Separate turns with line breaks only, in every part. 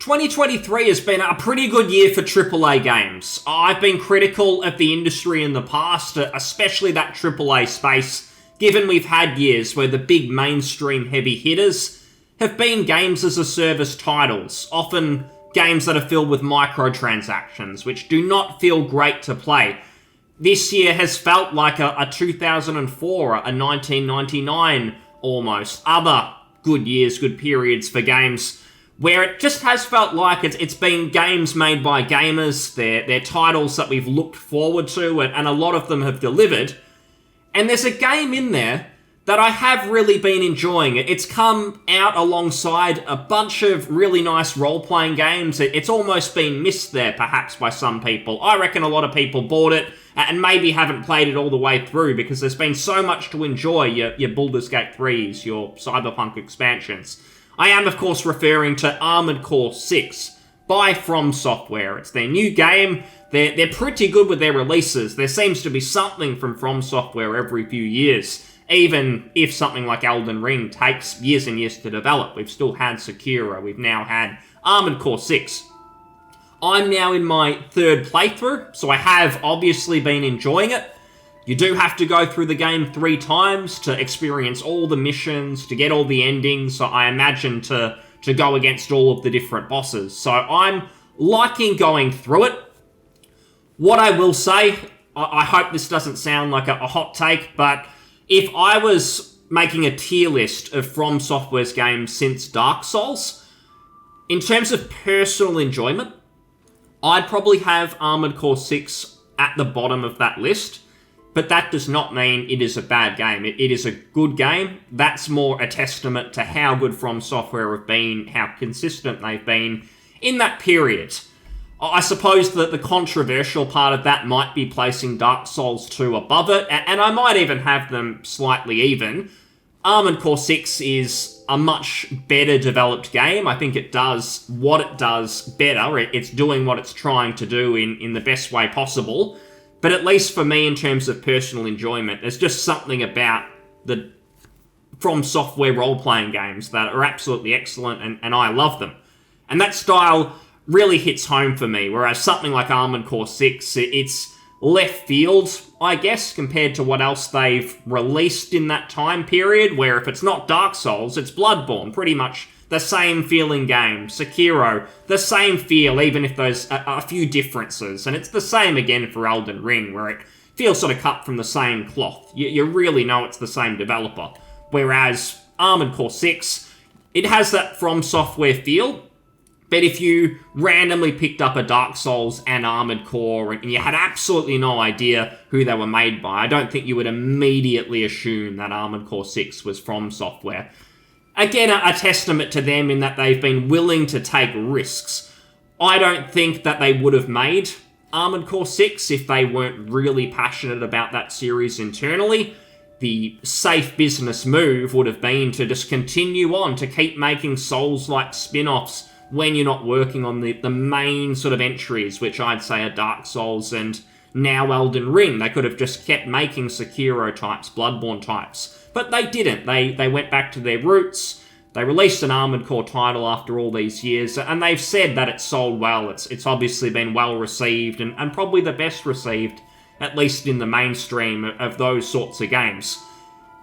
2023 has been a pretty good year for AAA games. I've been critical of the industry in the past, especially that AAA space, given we've had years where the big mainstream heavy hitters have been games as a service titles, often games that are filled with microtransactions, which do not feel great to play. This year has felt like a 2004, a 1999 almost. Other good years, good periods for games where it just has felt like it's been games made by gamers, they're titles that we've looked forward to, and a lot of them have delivered. And there's a game in there that I have really been enjoying. It's come out alongside a bunch of really nice role-playing games. It's almost been missed there, perhaps, by some people. I reckon a lot of people bought it and maybe haven't played it all the way through because there's been so much to enjoy, your Baldur's Gate 3s, your Cyberpunk expansions. I am, of course, referring to Armored Core 6 by From Software. It's their new game. They're pretty good with their releases. There seems to be something from Software every few years. Even if something like Elden Ring takes years and years to develop. We've still had Sekiro. We've now had Armored Core 6. I'm now in my third playthrough, so I have obviously been enjoying it. You do have to go through the game 3 times to experience all the missions, to get all the endings, so I imagine to go against all of the different bosses. So I'm liking going through it. What I will say, I hope this doesn't sound like a hot take, but if I was making a tier list of From Software's games since Dark Souls, in terms of personal enjoyment, I'd probably have Armored Core 6 at the bottom of that list. But that does not mean it is a bad game. It is a good game. That's more a testament to how good From Software have been, how consistent they've been in that period. I suppose that the controversial part of that might be placing Dark Souls 2 above it, and I might even have them slightly even. Armored Core 6 is a much better developed game. I think it does what it does better. It's doing what it's trying to do in the best way possible. But at least for me, in terms of personal enjoyment, there's just something about the From Software role-playing games that are absolutely excellent, and I love them. And that style really hits home for me, whereas something like Armored Core 6, it's left field, I guess, compared to what else they've released in that time period, where if it's not Dark Souls, it's Bloodborne, pretty much the same feeling game. Sekiro, the same feel, even if there's a few differences. And it's the same again for Elden Ring, where it feels sort of cut from the same cloth. You really know it's the same developer. Whereas Armored Core 6, it has that From Software feel, but if you randomly picked up a Dark Souls and Armored Core and you had absolutely no idea who they were made by, I don't think you would immediately assume that Armored Core 6 was From Software. Again, a testament to them in that they've been willing to take risks. I don't think that they would have made Armored Core 6 if they weren't really passionate about that series internally. The safe business move would have been to just continue on, to keep making Souls-like spin-offs when you're not working on the main sort of entries, which I'd say are Dark Souls and now Elden Ring. They could have just kept making Sekiro types, Bloodborne types. But they didn't. They went back to their roots. They released an Armored Core title after all these years, and they've said that it's sold well. It's obviously been well received, and probably the best received, at least in the mainstream of those sorts of games.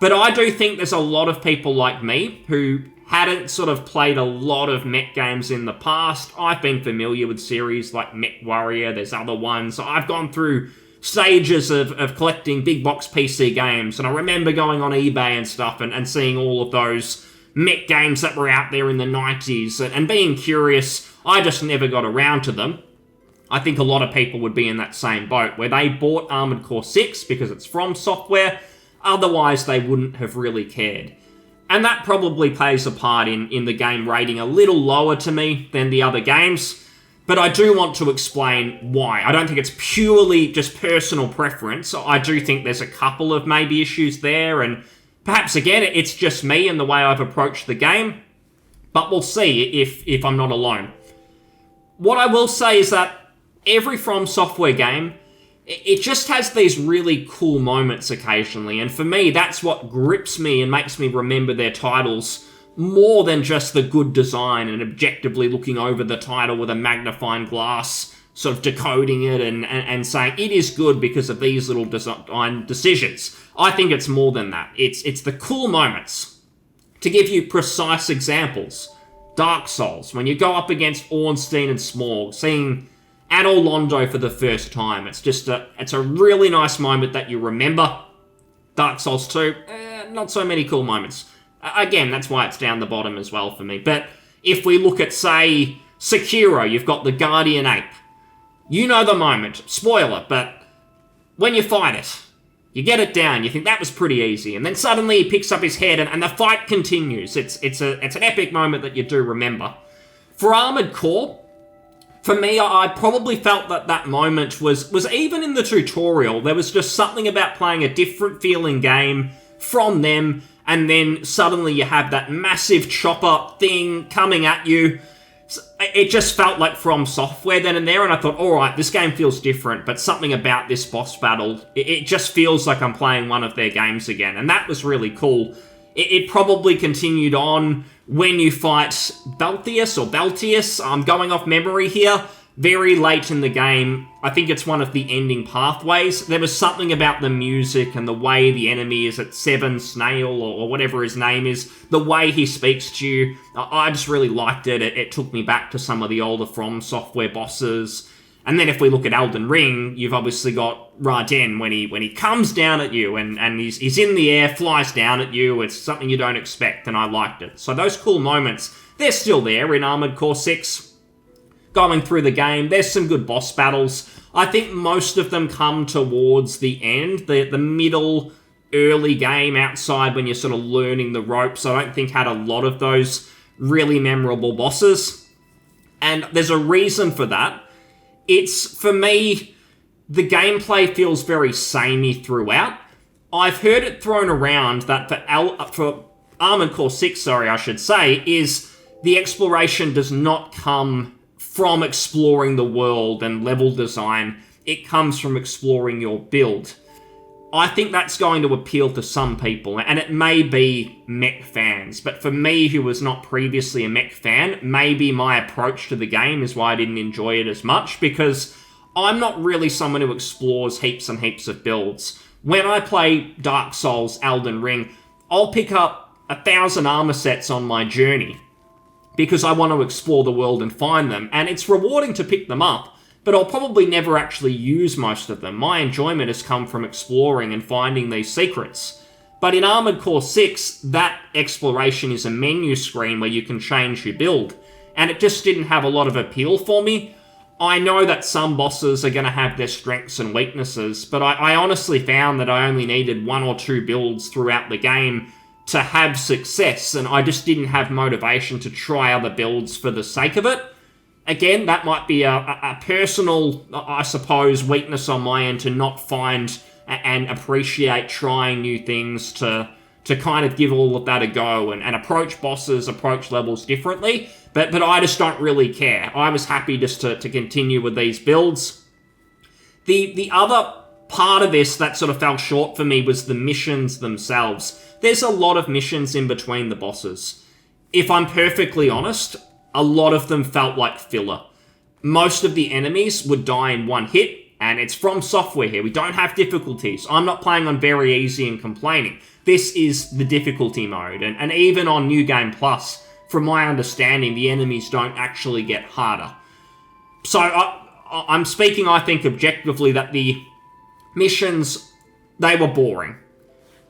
But I do think there's a lot of people like me who hadn't sort of played a lot of mech games in the past. I've been familiar with series like Mech Warrior, there's other ones. I've gone through stages of collecting big box PC games, and I remember going on eBay and stuff and seeing all of those mech games that were out there in the 90s and being curious. I just never got around to them. I think a lot of people would be in that same boat, where they bought Armored Core 6 because it's From Software, otherwise they wouldn't have really cared. And that probably plays a part in the game rating a little lower to me than the other games. But I do want to explain why. I don't think it's purely just personal preference. I do think there's a couple of maybe issues there, and perhaps again it's just me and the way I've approached the game. But we'll see if I'm not alone. What I will say is that every From Software game, it just has these really cool moments occasionally, and for me that's what grips me and makes me remember their titles more than just the good design and objectively looking over the title with a magnifying glass, sort of decoding it and saying it is good because of these little design decisions. I think it's more than that. It's the cool moments. To give you precise examples, Dark Souls, when you go up against Ornstein and Smorg, seeing Anor Londo for the first time, it's a really nice moment that you remember. Dark Souls 2, not so many cool moments. Again, that's why it's down the bottom as well for me. But if we look at, say, Sekiro, you've got the Guardian Ape. You know the moment. Spoiler, but when you fight it, you get it down, you think that was pretty easy, and then suddenly he picks up his head and the fight continues. It's an epic moment that you do remember. For Armored Core, for me, I probably felt that moment was even in the tutorial, there was just something about playing a different feeling game from them, and then suddenly you have that massive chopper thing coming at you. It just felt like From Software then and there, and I thought, alright, this game feels different, but something about this boss battle, it just feels like I'm playing one of their games again, and that was really cool. It probably continued on when you fight Beltius, I'm going off memory here, very late in the game. I think it's one of the ending pathways. There was something about the music and the way the enemy is at Seven Snail or whatever his name is, the way he speaks to you. I just really liked it. It took me back to some of the older From Software bosses. And then if we look at Elden Ring, you've obviously got Raiden when he comes down at you and he's in the air, flies down at you. It's something you don't expect, and I liked it. So those cool moments, they're still there in Armored Core 6. Going through the game, there's some good boss battles. I think most of them come towards the end, the middle, early game outside when you're sort of learning the ropes. I don't think had a lot of those really memorable bosses. And there's a reason for that. It's, for me, the gameplay feels very samey throughout. I've heard it thrown around that for Armored Core 6, I should say, is the exploration does not come from exploring the world and level design. It comes from exploring your build. I think that's going to appeal to some people, and it may be mech fans, but for me, who was not previously a mech fan, maybe my approach to the game is why I didn't enjoy it as much, because I'm not really someone who explores heaps and heaps of builds. When I play Dark Souls, Elden Ring, I'll pick up 1,000 armor sets on my journey, because I want to explore the world and find them, and it's rewarding to pick them up, but I'll probably never actually use most of them. My enjoyment has come from exploring and finding these secrets. But in Armored Core 6, that exploration is a menu screen where you can change your build, and it just didn't have a lot of appeal for me. I know that some bosses are going to have their strengths and weaknesses, but I honestly found that I only needed 1 or 2 builds throughout the game to have success, and I just didn't have motivation to try other builds for the sake of it. Again, that might be a personal, I suppose, weakness on my end to not find and appreciate trying new things, to kind of give all of that a go and approach bosses, approach levels differently. But I just don't really care. I was happy just to continue with these builds. The other part of this that sort of fell short for me was the missions themselves. There's a lot of missions in between the bosses. If I'm perfectly honest, a lot of them felt like filler. Most of the enemies would die in one hit, and it's From Software here. We don't have difficulties. I'm not playing on very easy and complaining. This is the difficulty mode, and even on New Game Plus, from my understanding, the enemies don't actually get harder. So I'm speaking, I think, objectively, that the missions, they were boring.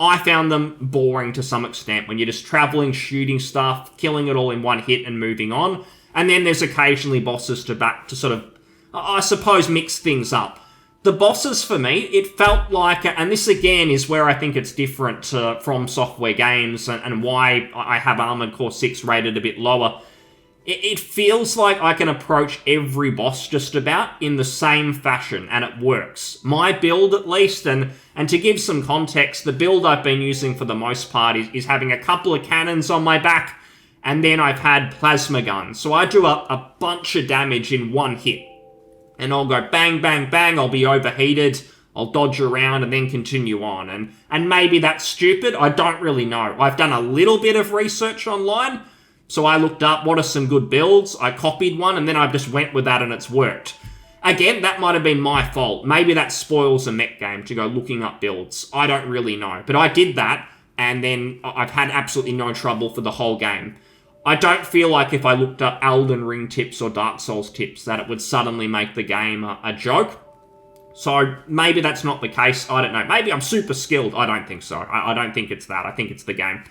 I found them boring to some extent when you're just traveling, shooting stuff, killing it all in one hit and moving on. And then there's occasionally bosses to sort of, I suppose, mix things up. The bosses for me, it felt like, and this again is where I think it's different from Software games and why I have Armored Core 6 rated a bit lower. It feels like I can approach every boss just about in the same fashion, and it works. My build, at least, and to give some context, the build I've been using for the most part is having a couple of cannons on my back, and then I've had plasma guns. So I do a bunch of damage in one hit. And I'll go bang, bang, bang, I'll be overheated, I'll dodge around and then continue on. And maybe that's stupid. I don't really know. I've done a little bit of research online. So I looked up what are some good builds. I copied one and then I just went with that and it's worked. Again, that might have been my fault. Maybe that spoils a mech game to go looking up builds. I don't really know. But I did that and then I've had absolutely no trouble for the whole game. I don't feel like if I looked up Elden Ring tips or Dark Souls tips that it would suddenly make the game a joke. So maybe that's not the case. I don't know. Maybe I'm super skilled. I don't think so. I don't think it's that. I think it's the game.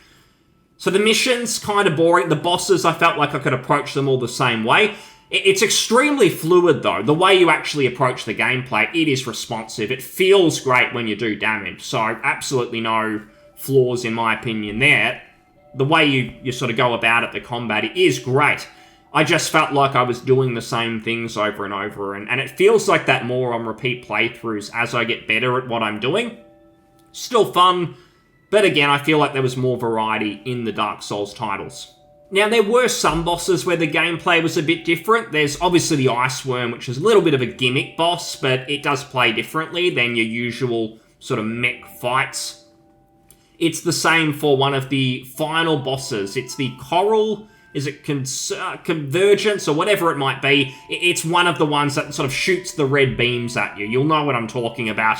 So the missions, kind of boring. The bosses, I felt like I could approach them all the same way. It's extremely fluid, though. The way you actually approach the gameplay, it is responsive. It feels great when you do damage. So absolutely no flaws, in my opinion, there. The way you sort of go about it, the combat, it is great. I just felt like I was doing the same things over and over, and it feels like that more on repeat playthroughs as I get better at what I'm doing. Still fun, but again, I feel like there was more variety in the Dark Souls titles. Now, there were some bosses where the gameplay was a bit different. There's obviously the Ice Worm, which is a little bit of a gimmick boss, but it does play differently than your usual sort of mech fights. It's the same for one of the final bosses. It's the Coral... Is it Convergence or whatever it might be? It's one of the ones that sort of shoots the red beams at you. You'll know what I'm talking about.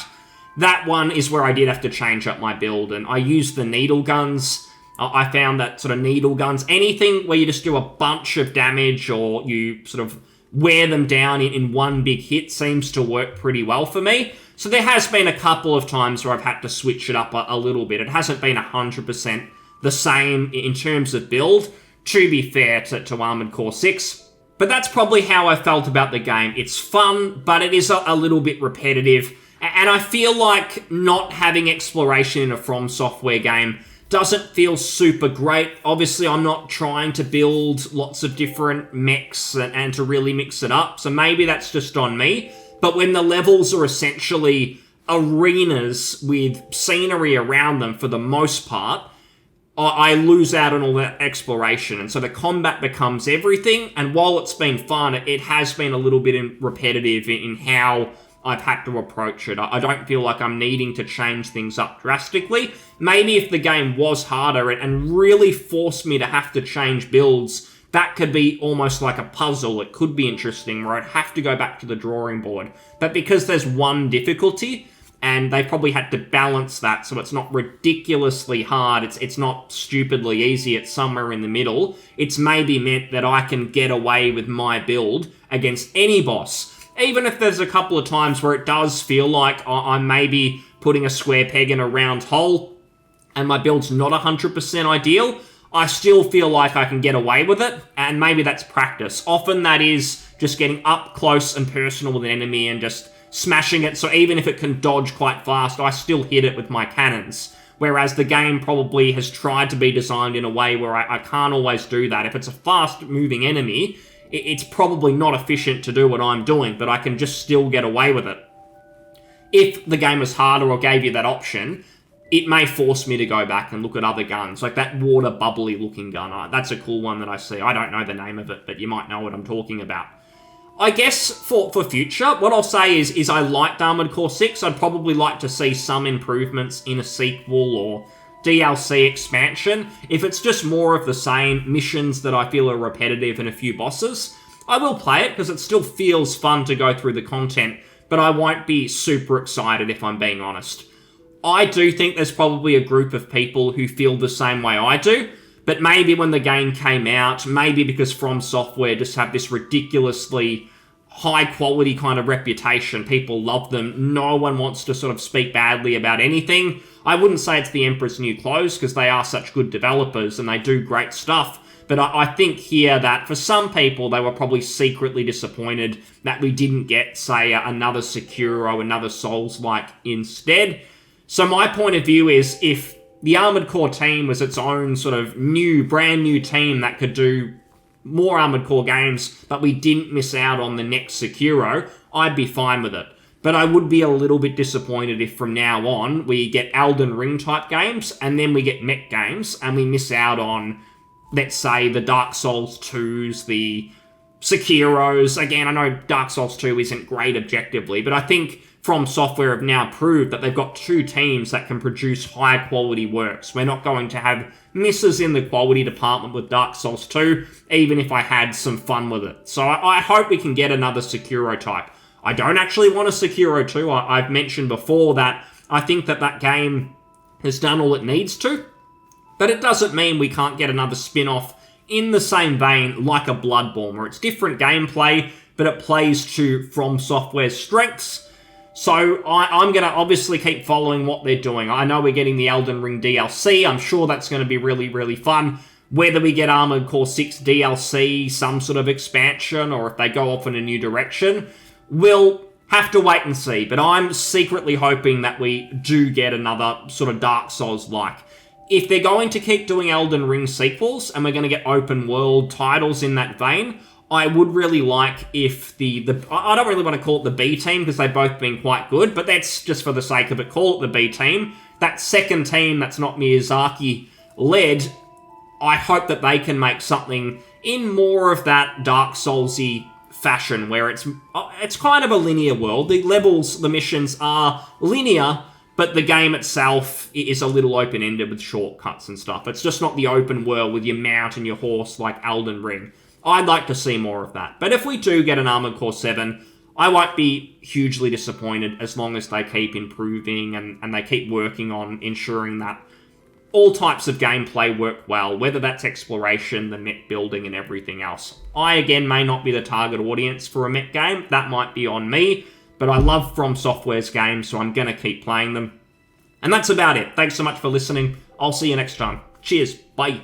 That one is where I did have to change up my build, and I used the needle guns. I found that sort of needle guns, anything where you just do a bunch of damage or you sort of wear them down in one big hit seems to work pretty well for me. So there has been a couple of times where I've had to switch it up a little bit. It hasn't been 100% the same in terms of build, to be fair to Armored Core 6. But that's probably how I felt about the game. It's fun, but it is a little bit repetitive. And I feel like not having exploration in a From Software game doesn't feel super great. Obviously, I'm not trying to build lots of different mechs and to really mix it up. So maybe that's just on me. But when the levels are essentially arenas with scenery around them for the most part, I lose out on all that exploration, and so the combat becomes everything, and while it's been fun, it has been a little bit repetitive in how I've had to approach it. I don't feel like I'm needing to change things up drastically. Maybe if the game was harder and really forced me to have to change builds, that could be almost like a puzzle. It could be interesting, where I'd have to go back to the drawing board. But because there's one difficulty, and they probably had to balance that so it's not ridiculously hard, it's not stupidly easy, it's somewhere in the middle. It's maybe meant that I can get away with my build against any boss. Even if there's a couple of times where it does feel like I'm maybe putting a square peg in a round hole and my build's not 100% ideal, I still feel like I can get away with it, and maybe that's practice. Often that is just getting up close and personal with an enemy and just smashing it, so even if it can dodge quite fast, I still hit it with my cannons. Whereas the game probably has tried to be designed in a way where I can't always do that. If it's a fast-moving enemy, it's probably not efficient to do what I'm doing, but I can just still get away with it. If the game was harder or gave you that option, it may force me to go back and look at other guns, like that water bubbly looking gun. That's a cool one that I see. I don't know the name of it, but you might know what I'm talking about. I guess for future, what I'll say is I liked Armored Core 6. I'd probably like to see some improvements in a sequel or DLC expansion. If it's just more of the same missions that I feel are repetitive and a few bosses, I will play it because it still feels fun to go through the content, but I won't be super excited if I'm being honest. I do think there's probably a group of people who feel the same way I do, but maybe when the game came out, maybe because From Software just have this ridiculously high-quality kind of reputation, people love them, no one wants to sort of speak badly about anything. I wouldn't say it's the Emperor's New Clothes, because they are such good developers and they do great stuff, but I think here that for some people, they were probably secretly disappointed that we didn't get, say, another Sekiro, another Souls-like instead. So my point of view is, if the Armored Core team was its own sort of brand new team that could do more Armored Core games, but we didn't miss out on the next Sekiro, I'd be fine with it. But I would be a little bit disappointed if from now on we get Elden Ring type games, and then we get mech games, and we miss out on, let's say, the Dark Souls 2s, the Sekiro's. Again, I know Dark Souls 2 isn't great objectively, but I think From Software have now proved that they've got two teams that can produce high quality works. We're not going to have misses in the quality department with Dark Souls 2, even if I had some fun with it. So I hope we can get another Sekiro type. I don't actually want a Sekiro 2. I've mentioned before that I think that game has done all it needs to, but it doesn't mean we can't get another spin-off in the same vein like a Bloodborne, where it's different gameplay, but it plays to From Software's strengths. So I'm going to obviously keep following what they're doing. I know we're getting the Elden Ring DLC. I'm sure that's going to be really, really fun. Whether we get Armored Core 6 DLC, some sort of expansion, or if they go off in a new direction, we'll have to wait and see. But I'm secretly hoping that we do get another sort of Dark Souls-like. If they're going to keep doing Elden Ring sequels, and we're going to get open world titles in that vein, I would really like if I don't really want to call it the B team, because they've both been quite good, but that's just for the sake of it, call it the B team. That second team that's not Miyazaki-led, I hope that they can make something in more of that Dark Souls-y fashion, where it's kind of a linear world. The levels, the missions are linear, but the game itself is a little open-ended with shortcuts and stuff. It's just not the open world with your mount and your horse like Elden Ring. I'd like to see more of that. But if we do get an Armored Core 7, I won't be hugely disappointed as long as they keep improving and they keep working on ensuring that all types of gameplay work well, whether that's exploration, the mech building, and everything else. I, again, may not be the target audience for a mech game. That might be on me. But I love From Software's games, so I'm going to keep playing them. And that's about it. Thanks so much for listening. I'll see you next time. Cheers. Bye.